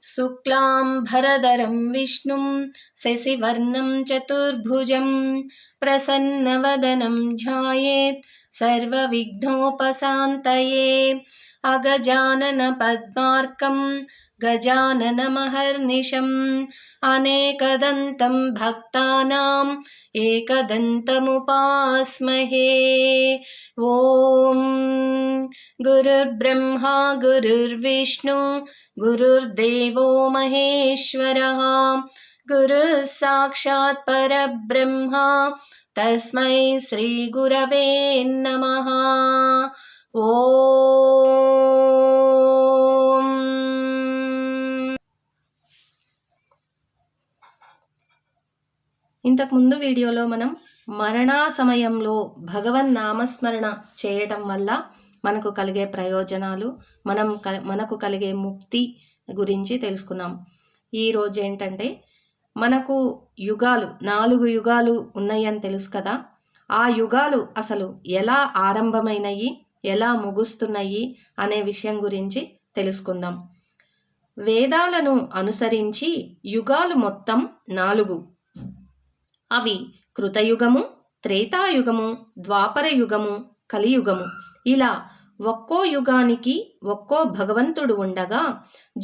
शुक्लांबरधरं विष्णुं शशिवर्णं चतुर्भुजं प्रसन्नवदनं ध्यायेत् सर्वविघ्नोपशान्तये अगजानन पद्मार्कं गजाननमहर्निशम् अनेकदन्तं भक्तानां एकदन्तमुपास्महे। ॐ गुरुर्ब्रह्मा गुरुर्विष्णु गुरुर्देवो महेश्वरः गुरुः साक्षात् परब्रह्मा तस्मै श्री गुरवे नमः। ఓం. ఇంతకుముందు వీడియోలో మనం మరణా సమయంలో భగవన్ నామస్మరణ చేయటం వల్ల మనకు కలిగే ప్రయోజనాలు, మనకు కలిగే ముక్తి గురించి తెలుసుకున్నాం. ఈరోజు ఏంటంటే మనకు యుగాలు 4 యుగాలు ఉన్నాయని తెలుసు కదా. ఆ యుగాలు అసలు ఎలా ఆరంభమైనయి, ఎలా ముగుస్తున్నాయి అనే విషయం గురించి తెలుసుకుందాం. వేదాలను అనుసరించి యుగాలు మొత్తం 4. అవి కృతయుగము, త్రేతాయుగము, ద్వాపర యుగము, కలియుగము. ఇలా ఒక్కో యుగానికి ఒక్కో భగవంతుడు ఉండగా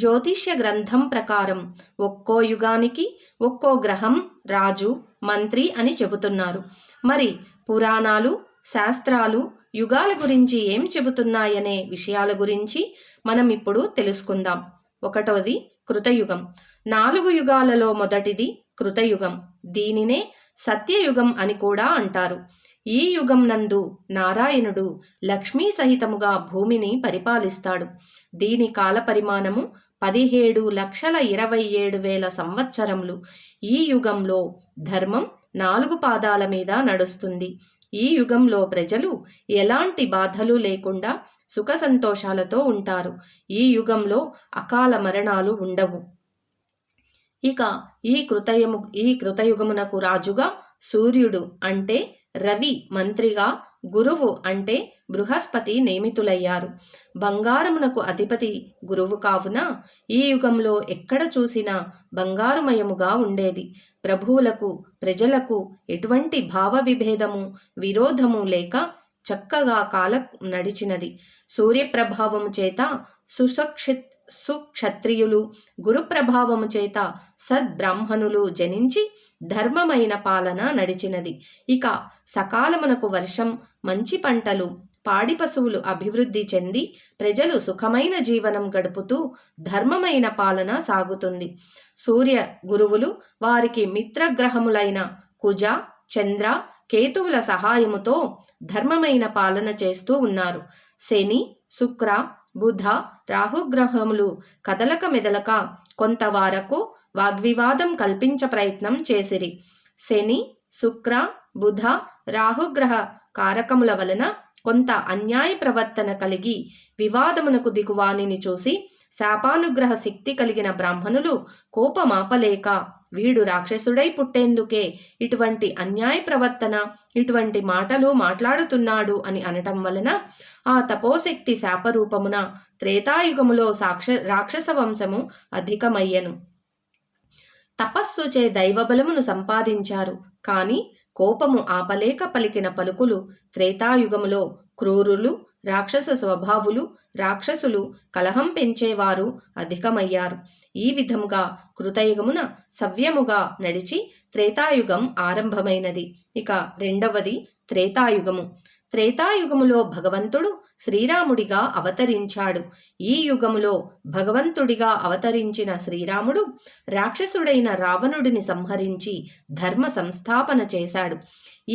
జ్యోతిష్య గ్రంథం ప్రకారం ఒక్కో యుగానికి ఒక్కో గ్రహం రాజు, మంత్రి అని చెబుతున్నారు. మరి పురాణాలు, శాస్త్రాలు యుగాల గురించి ఏం చెబుతున్నాయనే విషయాల గురించి మనం ఇప్పుడు తెలుసుకుందాం. 1వది కృతయుగం. 4 యుగాలలో మొదటిది కృతయుగం. దీనినే సత్యయుగం అని కూడా అంటారు. ఈ యుగం నందు నారాయణుడు లక్ష్మీ సహితముగా భూమిని పరిపాలిస్తాడు. దీని కాల పరిమాణము 17,27,000 సంవత్సరములు. ఈ యుగంలో ధర్మం 4 పాదాల మీద నడుస్తుంది. ఈ యుగంలో ప్రజలు ఎలాంటి బాధలు లేకుండా సుఖ సంతోషాలతో ఉంటారు. ఈ యుగంలో అకాల మరణాలు ఉండవు. ఇక ఈ కృతయుగమునకు రాజుగా సూర్యుడు అంటే రవి, మంత్రిగా గురువు అంటే బృహస్పతి నియమితులయ్యారు. బంగారమునకు అధిపతి గురువు కావున ఈ యుగంలో ఎక్కడ చూసినా బంగారుమయముగా ఉండేది. ప్రభువులకు, ప్రజలకు ఎటువంటి భావ విభేదము, విరోధము లేక చక్కగా కాలం నడిచినది. సూర్యప్రభావము చేత సుక్షత్రియులు, గురు ప్రభావము చేత సద్బ్రాహ్మణులు జనించి ధర్మమైన పాలన నడిచినది. ఇక సకాలమునకు వర్షం, మంచి పంటలు, పాడి పశువులు అభివృద్ధి చెంది ప్రజలు సుఖమైన జీవనం గడుపుతూ ధర్మమైన పాలన సాగుతుంది. సూర్య గురువులు వారికి మిత్రగ్రహములైన కుజ, చంద్ర, కేతువుల సహాయముతో ధర్మమైన పాలన చేస్తూ ఉన్నారు. శని, శుక్ర, బుధ, రాహుగ్రహములు కదలక మెదలక కొంతవరకు వాగ్వివాదం కల్పించ ప్రయత్నం చేసిరి. శని, శుక్ర, బుధ, రాహుగ్రహ కారకముల వలన కొంత అన్యాయ ప్రవర్తన కలిగి వివాదమునకు దిగువానిని చూసి శాపానుగ్రహ శక్తి కలిగిన బ్రాహ్మణులు కోపమాపలేక వీడు రాక్షసుడై పుట్టేందుకే ఇటువంటి అన్యాయ ప్రవర్తన, ఇటువంటి మాటలు మాట్లాడుతున్నాడు అని అనటం వలన ఆ తపోశక్తి శాపరూపమున త్రేతాయుగములో రాక్షస వంశము అధికమయ్యను. తపస్సుచే దైవబలమును సంపాదించారు. కాని కోపము ఆపలేక పలికిన పలుకులు త్రేతాయుగములో క్రూరులు, రాక్షస స్వభావులు, రాక్షసులు, కలహం పెంచేవారు అధికమయ్యారు. ఈ విధముగా కృతయుగమున సవ్యముగా నడిచి త్రేతాయుగం ఆరంభమైనది. ఇక 2వది త్రేతాయుగము. త్రేతాయుగములో భగవంతుడు శ్రీరాముడిగా అవతరించాడు. ఈ యుగములో భగవంతుడిగా అవతరించిన శ్రీరాముడు రాక్షసుడైన రావణుడిని సంహరించి ధర్మ సంస్థాపన చేశాడు.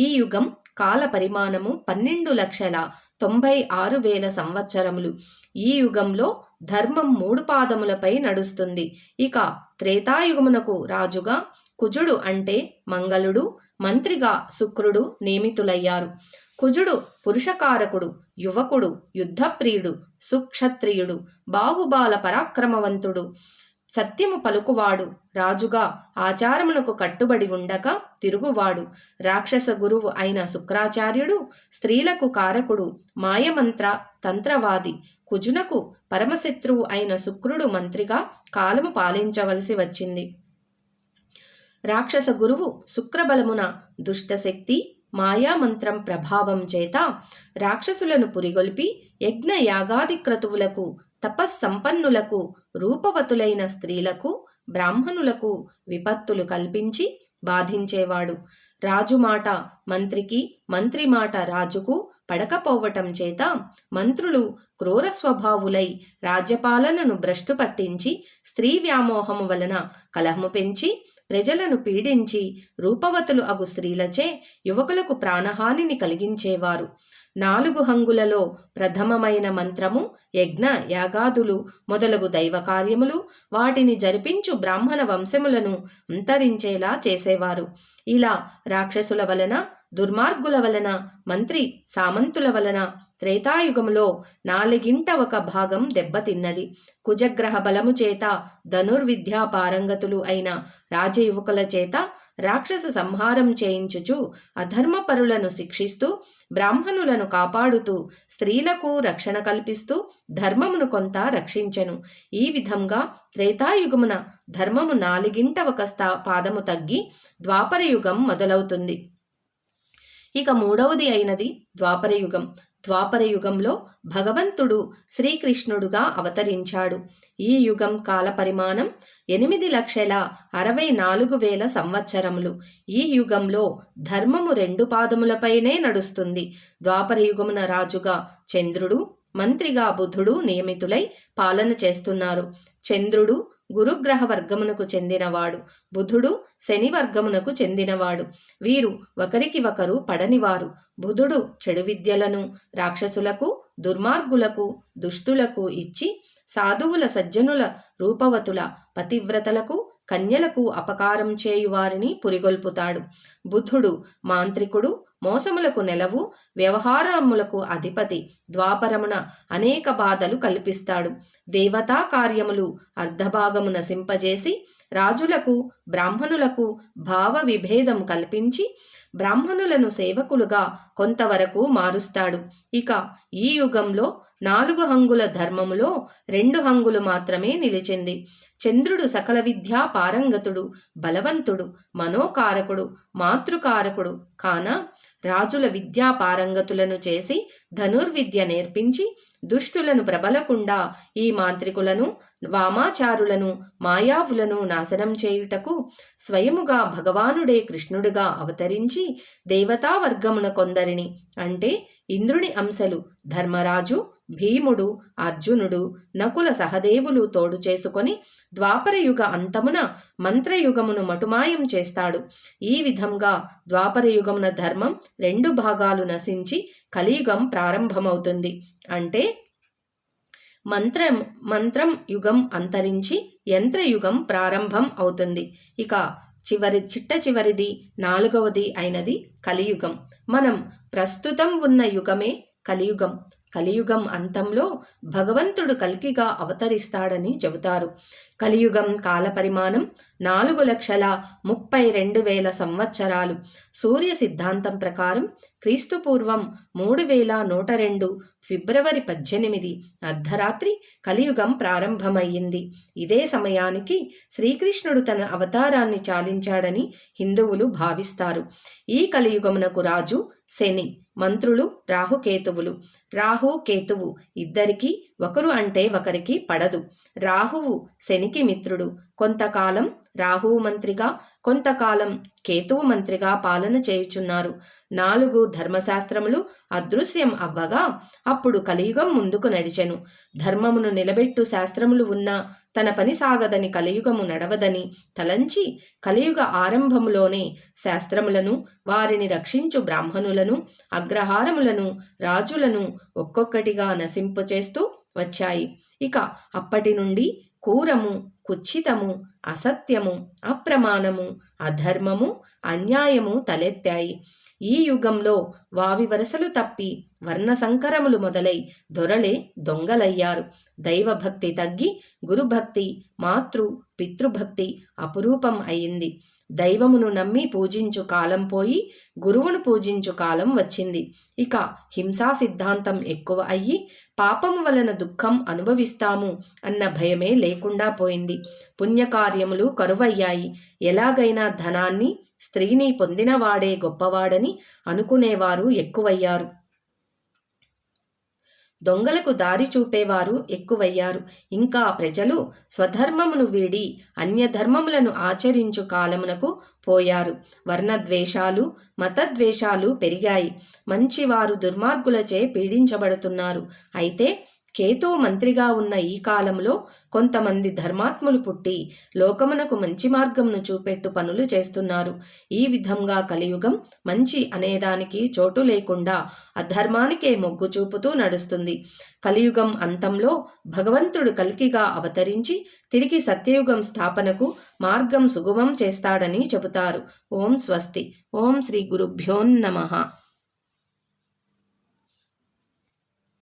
ఈ యుగం కాల పరిమాణము 12,96,000 సంవత్సరములు. ఈ యుగంలో ధర్మం 3 పాదములపై నడుస్తుంది. ఇక త్రేతాయుగమునకు రాజుగా కుజుడు అంటే మంగళుడు, మంత్రిగా శుక్రుడు నియమితులయ్యారు. కుజుడు పురుషకారకుడు, యువకుడు, యుద్ధప్రియుడు, సుక్షత్రియుడు, బాహుబాల పరాక్రమవంతుడు, సత్యము పలుకువాడు, రాజుగా ఆచారమునకు కట్టుబడి ఉండక తిరుగువాడు. రాక్షస గురువు అయిన శుక్రాచార్యుడు స్త్రీలకు కారకుడు, మాయమంత్ర తంత్రవాది. కుజునకు పరమశత్రువు అయిన శుక్రుడు మంత్రిగా కాలము పాలించవలసి వచ్చింది. రాక్షస గురువు శుక్రబలమున దుష్టశక్తి మాయామంత్రం ప్రభావం చేత రాక్షసులను పురిగొల్పి యజ్ఞ యాగాది క్రతువులకు, తపస్సంపన్నులకు, రూపవతులైన స్త్రీలకు, బ్రాహ్మణులకు విపత్తులు కల్పించి బాధించేవాడు. రాజు మాట మంత్రికి, మంత్రి మాట రాజుకు పడకపోవటం చేత మంత్రులు క్రూర స్వభావులై రాజ్యపాలనను భ్రష్టు పట్టించి స్త్రీ వ్యామోహము వలన కలహము పెంచి ప్రజలను పీడించి రూపవతులు అగు స్త్రీలచే యువకులకు ప్రాణహానిని కలిగించేవారు. 4 హంగులలో ప్రథమమైన మంత్రము యజ్ఞ యాగాదులు మొదలగు దైవ కార్యములు, వాటిని జరిపించు బ్రాహ్మణ వంశములను అంతరించేలా చేసేవారు. ఇలా రాక్షసుల వలన, దుర్మార్గుల వలన, మంత్రి సామంతుల వలన త్రేతాయుగములో 1/4 భాగం దెబ్బతిన్నది. కుజగ్రహ బలము చేత ధనుర్విద్యా పారంగతులు అయిన రాజయువకుల చేత రాక్షస సంహారం చేయించుచు అధర్మపరులను శిక్షిస్తూ బ్రాహ్మణులను కాపాడుతూ స్త్రీలకు రక్షణ కల్పిస్తూ ధర్మమును కొంత రక్షించెను. ఈ విధంగా త్రేతాయుగమున ధర్మము 1/4 పాదము తగ్గి ద్వాపరయుగం మొదలవుతుంది. ఇక 3వది అయినది ద్వాపరయుగం. ద్వాపరయుగంలో భగవంతుడు శ్రీకృష్ణుడుగా అవతరించాడు. ఈ యుగం కాల పరిమాణం 8,64,000 సంవత్సరములు. ఈ యుగంలో ధర్మము 2 పాదములపైనే నడుస్తుంది. ద్వాపరయుగమున రాజుగా చంద్రుడు, మంత్రిగా బుధుడు నియమితులై పాలన చేస్తున్నారు. చంద్రుడు గురుగ్రహ వర్గమునకు చెందినవాడు, బుధుడు శని వర్గమునకు చెందినవాడు. వీరు ఒకరికి ఒకరు పడనివారు. బుధుడు చెడు విద్యలను రాక్షసులకు, దుర్మార్గులకు, దుష్టులకు ఇచ్చి సాధువుల, సజ్జనుల, రూపవతుల, పతివ్రతలకు, కన్యలకు అపకారం చేయువారిని పురిగొల్పుతాడు. బుధుడు మాంత్రికుడు, మోసములకు నెలవు, వ్యవహారములకు అధిపతి. ద్వాపరమున అనేక బాధలు కల్పిస్తాడు. దేవతా కార్యములు అర్ధభాగము నశింపజేసి రాజులకు, బ్రాహ్మణులకు భావ విభేదం కల్పించి బ్రాహ్మణులను సేవకులుగా కొంతవరకు మారుస్తాడు. ఇక ఈ యుగంలో 4 హంగుల ధర్మములో 2 హంగులు మాత్రమే నిలిచింది. చంద్రుడు సకల విద్యా పారంగతుడు, బలవంతుడు, మనోకారకుడు, మాతృకారకుడు కాన రాజుల విద్యా పారంగతులను చేసి ధనుర్విద్య నేర్పించి దుష్టులను ప్రబలకుండా ఈ మాంత్రికులను, వామాచారులను, మాయావులను నాశనం చేయుటకు స్వయముగా భగవానుడే కృష్ణుడిగా అవతరించి దేవతా వర్గమున కొందరిని అంటే ఇంద్రుని అంశలు ధర్మరాజు, భీముడు, అర్జునుడు, నకుల, సహదేవులు తోడు చేసుకొని ద్వాపరయుగ అంతమున మంత్రయుగమును మటుమాయం చేస్తాడు. ఈ విధంగా ద్వాపరయుగమున ధర్మం 2 భాగాలు నశించి కలియుగం ప్రారంభమవుతుంది. అంటే మంత్రం యుగం అంతరించి యంత్రయుగం ప్రారంభం అవుతుంది. ఇక చివరిది 4వది అయినది కలియుగం. మనం ప్రస్తుతం ఉన్న యుగమే కలియుగం. కలియుగం అంతంలో భగవంతుడు కల్కిగా అవతరిస్తాడని చెబుతారు. కలియుగం కాల పరిమాణం 4,32,000 సంవత్సరాలు. సూర్య సిద్ధాంతం ప్రకారం క్రీస్తుపూర్వం 3102 ఫిబ్రవరి 18 అర్ధరాత్రి కలియుగం ప్రారంభమయ్యింది. ఇదే సమయానికి శ్రీకృష్ణుడు తన అవతారాన్ని చాలించాడని హిందువులు భావిస్తారు. ఈ కలియుగమునకు రాజు శని, మంత్రులు రాహుకేతువులు. రాహు కేతువు ఇద్దరికీ ఒకరు అంటే ఒకరికి పడదు. రాహువు శనికి మిత్రుడు. కొంతకాలం రాహువు మంత్రిగా, కొంతకాలం కేతువు మంత్రిగా పాలన చేయుచున్నారు. 4 ధర్మశాస్త్రములు అదృశ్యం అవ్వగా అప్పుడు కలియుగం ముందుకు నడిచెను. ధర్మమును నిలబెట్టు శాస్త్రములు ఉన్నా తన పని సాగదని, కలియుగము నడవదని తలంచి కలియుగ ఆరంభములోనే శాస్త్రములను, వారిని రక్షించు బ్రాహ్మణులను, అగ్రహారములను, రాజులను ఒక్కొక్కటిగా నశింపచేస్తూ వచ్చాయి. ఇక అప్పటి నుండి క్రూరము, కుత్సితము, అసత్యము, అప్రమాణము, అధర్మము, అన్యాయము తలెత్తాయి. ఈ యుగంలో వావి వరసలు తప్పి వర్ణ సంకరములు మొదలై దొరలే దొంగలయ్యారు. దైవభక్తి తగ్గి గురుభక్తి, మాతృ పితృభక్తి అపురూపం అయింది. దైవమును నమ్మి పూజించు కాలం పోయి గురువును పూజించు కాలం వచ్చింది. ఇక హింసా సిద్ధాంతం ఎక్కువ అయ్యి పాపము వలన దుఃఖం అనుభవిస్తాము అన్న భయమే లేకుండా పోయింది. పుణ్యకార్యములు కరువయ్యాయి. ఎలాగైనా ధనాన్ని, స్త్రీని పొందినవాడే గొప్పవాడని అనుకునేవారు ఎక్కువయ్యారు. దొంగలకు దారి చూపేవారు ఎక్కువయ్యారు. ఇంకా ప్రజలు స్వధర్మమును వీడి అన్యధర్మములను ఆచరించు కాలమునకు పోయారు. వర్ణద్వేషాలు, మతద్వేషాలు పెరిగాయి. మంచివారు దుర్మార్గులచే పీడించబడుతున్నారు. అయితే కేతు మంత్రిగా ఉన్న ఈ కాలంలో కొంతమంది ధర్మాత్ములు పుట్టి లోకమునకు మంచి మార్గంను చూపెట్టు పనులు చేస్తున్నారు. ఈ విధంగా కలియుగం మంచి అనేదానికి చోటు లేకుండా అధర్మానికే మొగ్గు చూపుతూ నడుస్తుంది. కలియుగం అంతంలో భగవంతుడు కల్కిగా అవతరించి తిరిగి సత్యయుగం స్థాపనకు మార్గం సుగమం చేస్తాడని చెబుతారు. ఓం స్వస్తి. ఓం శ్రీ గురుభ్యోన్నమః.